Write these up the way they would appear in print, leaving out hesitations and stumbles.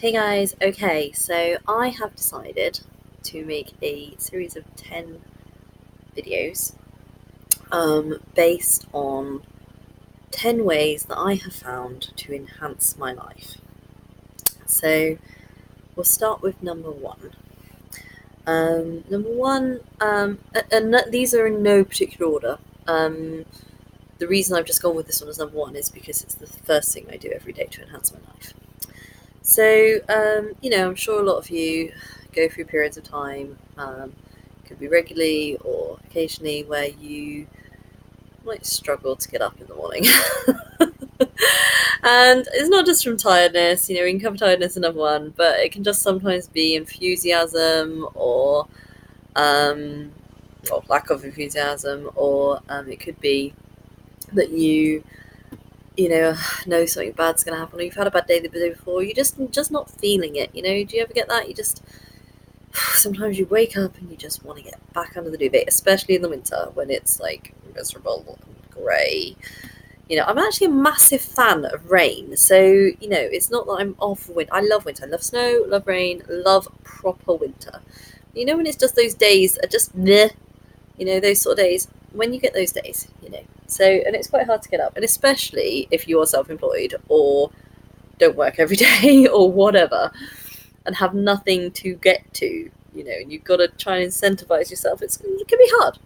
Hey guys, okay, so I have decided to make a series of 10 videos based on 10 ways that I have found to enhance my life. So we'll start with number one. And these are in no particular order. The reason I've just gone with this one as number one is because it's the first thing I do every day to enhance my life. So, I'm sure a lot of you go through periods of time, could be regularly or occasionally, where you might struggle to get up in the morning. And it's not just from tiredness, we can cover tiredness in number one, but it can just sometimes be enthusiasm or lack of enthusiasm, or it could be that know something bad's going to happen, or you've had a bad day the day before, you're just not feeling it. Do you ever get that? Sometimes you wake up and you just want to get back under the duvet, especially in the winter when it's like miserable and grey. I'm actually a massive fan of rain, so it's not that I'm off for winter. I love winter. I love snow, love rain, love proper winter. When it's just those days are just meh, those sort of days. When you get those days, so, and it's quite hard to get up, and especially if you are self-employed or don't work every day or whatever, and have nothing to get to, and you've got to try and incentivize yourself. It can be hard,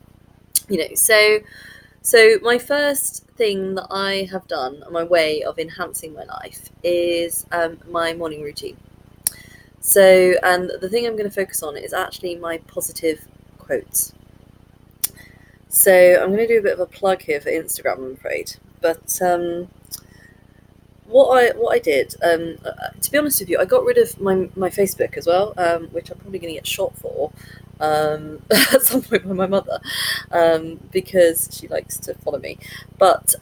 So my first thing that I have done, my way of enhancing my life, is my morning routine. So, and the thing I'm going to focus on is actually my positive quotes. So I'm going to do a bit of a plug here for Instagram, I'm afraid. But what I did, to be honest with you, I got rid of my Facebook as well, which I'm probably going to get shot for at some point by my mother, because she likes to follow me. But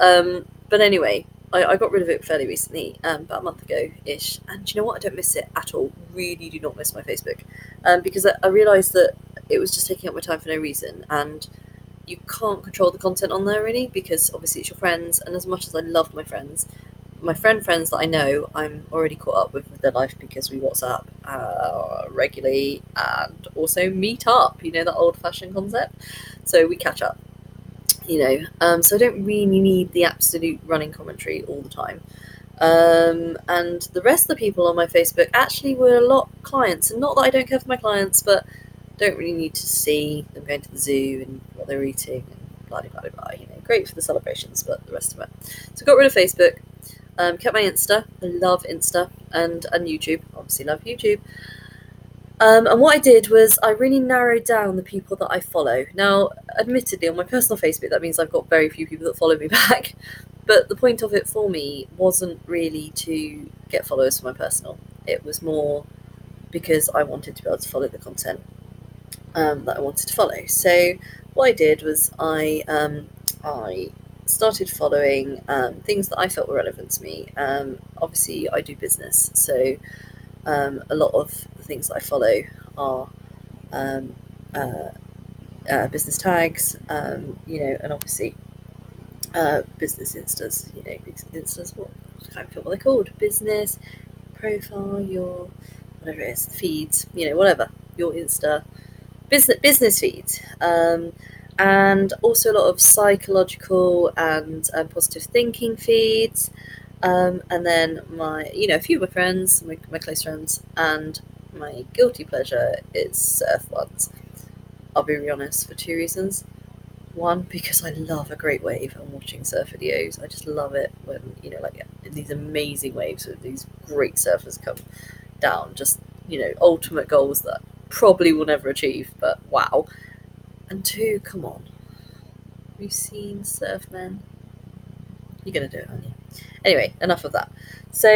anyway, I got rid of it fairly recently, about a month ago-ish. And do you know what? I don't miss it at all. Really do not miss my Facebook, because I realised that it was just taking up my time for no reason. And you can't control the content on there really, because obviously it's your friends, and as much as I love my friends that I know, I'm already caught up with their life because we WhatsApp regularly and also meet up, that old-fashioned concept. So we catch up, so I don't really need the absolute running commentary all the time. And the rest of the people on my Facebook actually were a lot clients, and not that I don't care for my clients, but don't really need to see them going to the zoo and what they're eating and blah blah blah blah. Great for the celebrations, but the rest of it. So I got rid of Facebook, kept my Insta. I love Insta, and YouTube. Obviously love YouTube. And what I did was I really narrowed down the people that I follow. Now, admittedly, on my personal Facebook, that means I've got very few people that follow me back. But the point of it for me wasn't really to get followers for my personal. It was more because I wanted to be able to follow the content that I wanted to follow. So what I did was I started following things that I felt were relevant to me. Obviously, I do business, so a lot of the things that I follow are business tags, and obviously business instas. Instas. What I can't remember what they're called. Business profile, your whatever it is, feeds. Whatever your Insta. Business feeds, and also a lot of psychological and positive thinking feeds, and then a few of my friends, my close friends, and my guilty pleasure is surf ones. I'll be really honest, for two reasons. One, because I love a great wave and watching surf videos. I just love it when these amazing waves with these great surfers come down. Just ultimate goals that probably will never achieve, but wow. And two, come on, have you seen surfmen? You're gonna do it, aren't you? Anyway, enough of that. So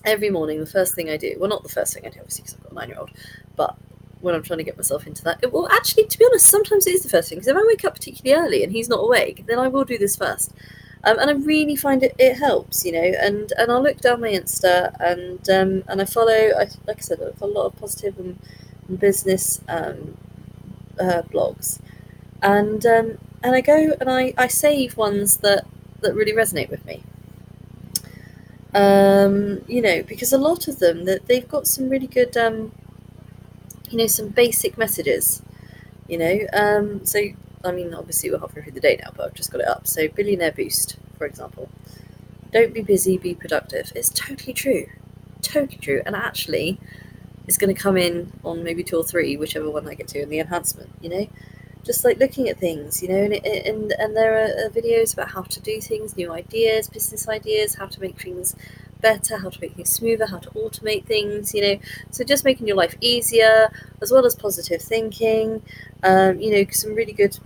every morning the first thing I do, well, not the first thing I do obviously because I've got a 9-year-old, but when I'm trying to get myself into that, well, actually, to be honest, sometimes it is the first thing, because if I wake up particularly early and he's not awake, then I will do this first. And I really find it helps, and I'll look down my Insta, and I follow, like I said, I follow a lot of positive and business blogs, and I go and I save ones that really resonate with me. Because a lot of them, that they've got some really good, some basic messages. So I mean, obviously we're halfway through the day now, but I've just got it up. So billionaire boost, for example. Don't be busy, be productive. It's totally true, and actually, it's going to come in on maybe two or three, whichever one I get to in the enhancement. Just like looking at things, and there are videos about how to do things, new ideas, business ideas, how to make things better, how to make things smoother, how to automate things. So just making your life easier, as well as positive thinking. Some really good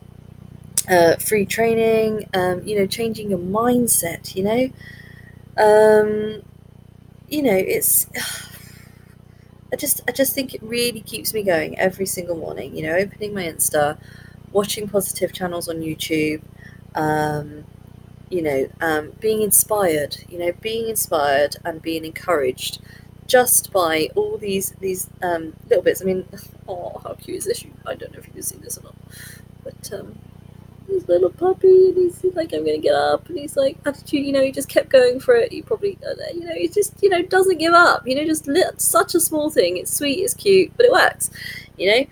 free training. Changing your mindset. Um, it's I just think it really keeps me going every single morning. Opening my Insta, watching positive channels on YouTube, um, being inspired and being encouraged just by all these little bits. I mean, oh, how cute is this? I don't know if you can see this or not, but this little puppy, and he's like, I'm gonna get up, and he's like, attitude, he just kept going for it. He probably, he just, doesn't give up. Such a small thing. It's sweet, it's cute, but it works. You know.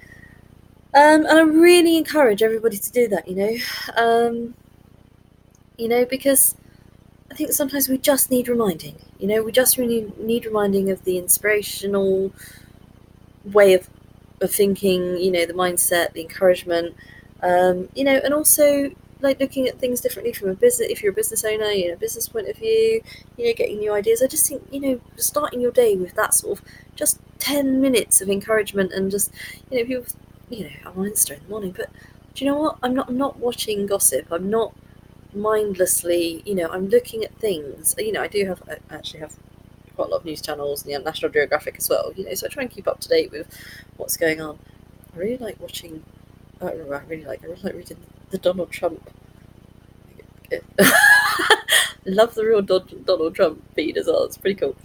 And I really encourage everybody to do that. Because I think sometimes we just need reminding. We just really need reminding of the inspirational way of thinking, the mindset, the encouragement, and also like looking at things differently from a business, if you're a business owner, business point of view, getting new ideas. I just think, starting your day with that sort of just 10 minutes of encouragement, and just, people, I'm on Insta in the morning, but do you know what? I'm not watching gossip. I'm not mindlessly, I'm looking at things. I actually have quite a lot of news channels, and National Geographic as well. So I try and keep up to date with what's going on. I really like watching. I really like reading the Donald Trump. Love the real Donald Trump feed as well. It's pretty cool.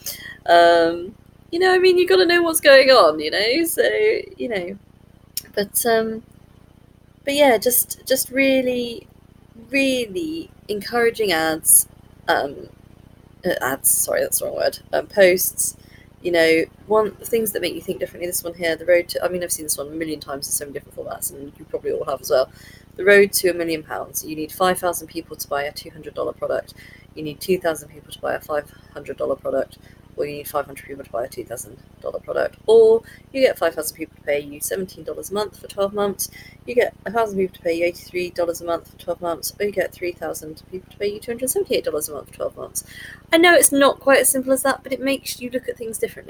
I mean, you got to know what's going on. So but yeah, just really, really encouraging ads, sorry, that's the wrong word, posts, one things that make you think differently. This one here, the road to, I mean, I've seen this one a million times in so many different formats, and you probably all have as well. The road to £1 million. You need 5,000 people to buy a $200 product. You need 2,000 people to buy a $500 product, or you need 500 people to buy a $2,000 product, or you get 5,000 people to pay you $17 a month for 12 months. You get 1,000 people to pay you $83 a month for 12 months, or you get 3,000 people to pay you $278 a month for 12 months. I know it's not quite as simple as that, but it makes you look at things differently.